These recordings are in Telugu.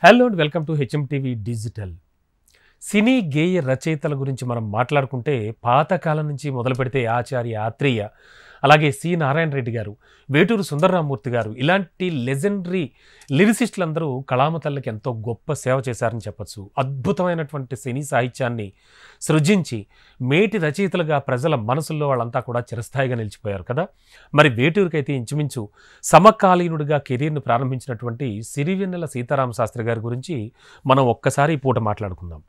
Hello and welcome to HMTV digital. సినీ గేయ రచయితల గురించి మనం మాట్లాడుకుంటే పాతకాలం నుంచి మొదలు పెడితే ఆచార్య ఆత్రేయ, అలాగే సి నారాయణ రెడ్డి గారు, వేటూరు సుందరరామూర్తి గారు ఇలాంటి లెజెండరీ లిరిసిస్టులందరూ కళామ తల్లికి ఎంతో గొప్ప సేవ చేశారని చెప్పచ్చు. అద్భుతమైనటువంటి సినీ సాహిత్యాన్ని సృజించి మేటి రచయితలుగా ప్రజల మనసుల్లో వాళ్ళంతా కూడా చిరస్థాయిగా నిలిచిపోయారు కదా. మరి వేటూరుకైతే ఇంచుమించు సమకాలీనుడిగా కెరీర్ను ప్రారంభించినటువంటి సిరివెన్నెల సీతారామ శాస్త్రి గారి గురించి మనం ఒక్కసారి ఈ పూట మాట్లాడుకుందాం.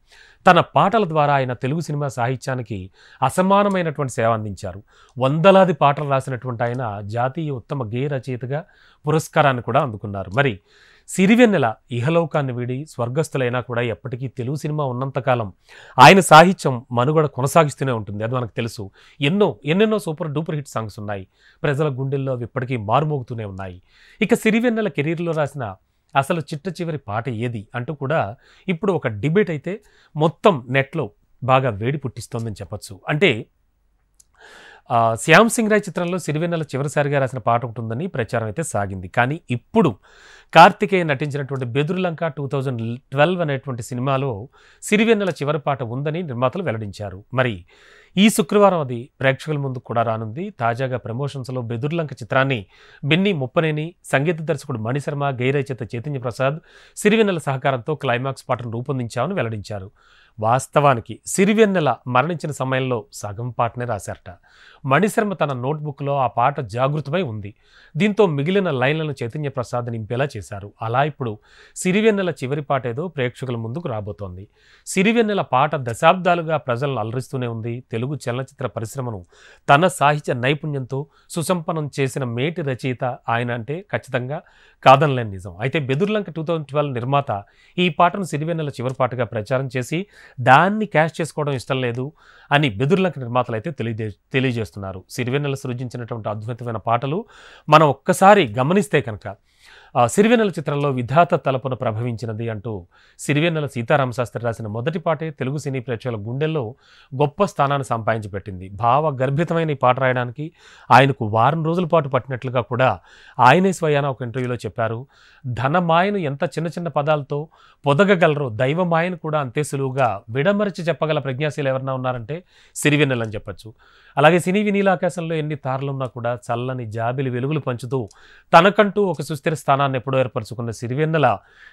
తన పాటల ద్వారా ఆయన తెలుగు సినిమా సాహిత్యానికి అసమానమైనటువంటి సేవ అందించారు. వందలాది పాటలు రాసినటువంటి ఆయన జాతీయ ఉత్తమ గేయ రచయితగా పురస్కారాన్ని కూడా అందుకున్నారు. మరి సిరివెన్నెల ఇహలోకాన్ని వీడి స్వర్గస్థులైనా కూడా ఎప్పటికీ తెలుగు సినిమా ఉన్నంతకాలం ఆయన సాహిత్యం మనుగడ కొనసాగిస్తూనే ఉంటుంది. అది మనకు తెలుసు. ఎన్నెన్నో సూపర్ డూపర్ హిట్ సాంగ్స్ ఉన్నాయి. ప్రజల గుండెల్లో అవి ఇప్పటికీ మారుమోగుతూనే ఉన్నాయి. ఇక సిరివెన్నెల కెరీర్లో రాసిన అసలు చిట్ట చివరి పాట ఏది అంటూ కూడా ఇప్పుడు ఒక డిబేట్ అయితే మొత్తం నెట్లో బాగా వేడి పుట్టిస్తోందని చెప్పచ్చు. అంటే శ్యామ్ సింగ్ రాయ్ చిత్రంలో సిరివెన్నెల చివరిసారిగా రాసిన పాట ఉంటుందని ప్రచారం అయితే సాగింది. కానీ ఇప్పుడు కార్తికేయ నటించినటువంటి బెదురులంక 2012 అనేటువంటి సినిమాలో సిరివెన్నెల చివరి పాట ఉందని నిర్మాతలు వెల్లడించారు. మరి ఈ శుక్రవారం అది ప్రేక్షకుల ముందు కూడా రానుంది. తాజాగా ప్రమోషన్స్లో బెదుర్లంక చిత్రాన్ని బెన్నీ ముప్పనేని, సంగీత దర్శకుడు మణిశర్మ, గేయ రచయిత చైతన్య ప్రసాద్, సిరివెన్నెల సహకారంతో క్లైమాక్స్ పాటను రూపొందించామని వెల్లడించారు. వాస్తవానికి సిరివెన్నెల మరణించిన సమయంలో సగం పాటనే రాశారట. మణిశర్మ తన నోట్బుక్లో ఆ పాట జాగృతమై ఉంది. దీంతో మిగిలిన లైన్లను చైతన్య ప్రసాద్ నింపేలా చేశారు. అలా ఇప్పుడు సిరివెన్నెల చివరి పాట ఏదో ప్రేక్షకుల ముందుకు రాబోతోంది. సిరివెన్నెల పాట దశాబ్దాలుగా ప్రజలను అలరిస్తూనే ఉంది. తెలుగు చలనచిత్ర పరిశ్రమను తన సాహిత్య నైపుణ్యంతో సుసంపన్నం చేసిన మేటి రచయిత ఆయన అంటే ఖచ్చితంగా కాదనలేని నిజం. అయితే బెదుర్లంక 2012 నిర్మాత ఈ పాటను సిరివెన్నెల చివరి పాటగా ప్రచారం చేసి దాన్ని క్యాష్ చేసుకోవడం ఇష్టం లేదు అని బెదుర్లంక నిర్మాతలు అయితే తెలియజేస్తున్నారు. సిరివెన్నెల సృజించినటువంటి అద్భుతమైన పాటలు మనం ఒక్కసారి గమనిస్తే కనుక సిరివెన్నెల చిత్రంలో విధాత తలపున ప్రభవించినది అంటూ సిరివెన్నెల సీతారామ శాస్త్రి రాసిన మొదటి పాటే తెలుగు సినీ ప్రేక్షకుల గుండెల్లో గొప్ప స్థానాన్ని సంపాదించి పెట్టింది. భావ గర్భితమైన ఈ పాట రాయడానికి ఆయనకు వారం రోజుల పాటు పట్టినట్లుగా కూడా ఆయనే స్వయాన ఒక ఇంటర్వ్యూలో చెప్పారు. ధనమాయను ఎంత చిన్న చిన్న పదాలతో పొదగగలరో దైవమాయను కూడా అంతే సులువుగా విడమరిచి చెప్పగల ప్రజ్ఞాశీలు ఎవరన్నా ఉన్నారంటే సిరివెన్నెల అని చెప్పచ్చు. అలాగే సినీ వినీలాకాశంలో ఎన్ని తారలున్నా కూడా చల్లని జాబిలి వెలుగులు పంచుతూ తనకంటూ ఒక సుస్థిర స్థానాన్ని ఎప్పుడో ఏర్పరచుకున్న సిరివెన్నెల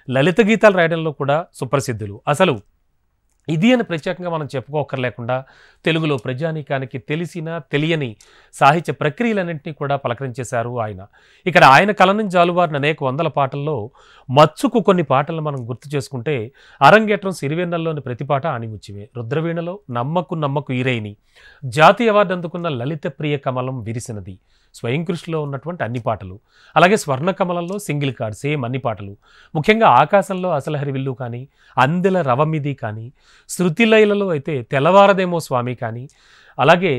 లలిత గీతాలు రాయడంలో కూడా సుప్రసిద్ధులు. అసలు ఇది అని ప్రత్యేకంగా మనం చెప్పుకోకర్లేకుండా తెలుగులో ప్రజానీకానికి తెలిసిన తెలియని సాహిత్య ప్రక్రియలన్నింటినీ కూడా పలకరించేశారు ఆయన. ఇక్కడ ఆయన కలం జాలువారిన అనేక వందల పాటల్లో మచ్చుకు కొన్ని పాటలను మనం గుర్తు చేసుకుంటే అరంగేట్రం సిరివెన్నెలలోని ప్రతి పాట ఆణిముత్యమే. రుద్రవీణలో నమ్మకు ఈరైని, జాతీయ అవార్డు అందుకున్న లలిత ప్రియ కమలం విరిసినది, స్వయం కృషిలో ఉన్నటువంటి అన్ని పాటలు, అలాగే స్వర్ణకమలంలో సింగిల్ కార్డ్ సేమ్ అన్ని పాటలు, ముఖ్యంగా ఆకాశంలో అసలహరి విల్లు కానీ, అందెల రవమిది కానీ, శృతిలైలలో అయితే తెల్లవారదేమో స్వామి కానీ, అలాగే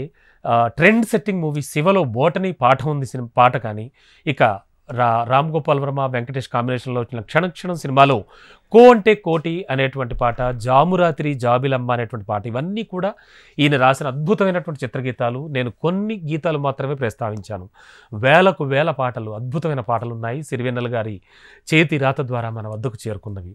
ట్రెండ్ సెట్టింగ్ మూవీ శివలో బోటనీ పాట ఉంది పాట కానీ, ఇక రామ్ గోపాల్ వర్మ వెంకటేష్ కాంబినేషన్లో వచ్చిన క్షణక్షణం సినిమాలో కో అంటే కోటి అనేటువంటి పాట, జామురాత్రి జాబిలమ్మ అనేటువంటి పాట, ఇవన్నీ కూడా ఈయన రాసిన అద్భుతమైనటువంటి చిత్రగీతాలు. నేను కొన్ని గీతాలు మాత్రమే ప్రస్తావించాను. వేలకు వేల పాటలు, అద్భుతమైన పాటలు ఉన్నాయి సిరివెన్నెల గారి చేతి రాత ద్వారా మన వద్దకు చేరుకున్నవి.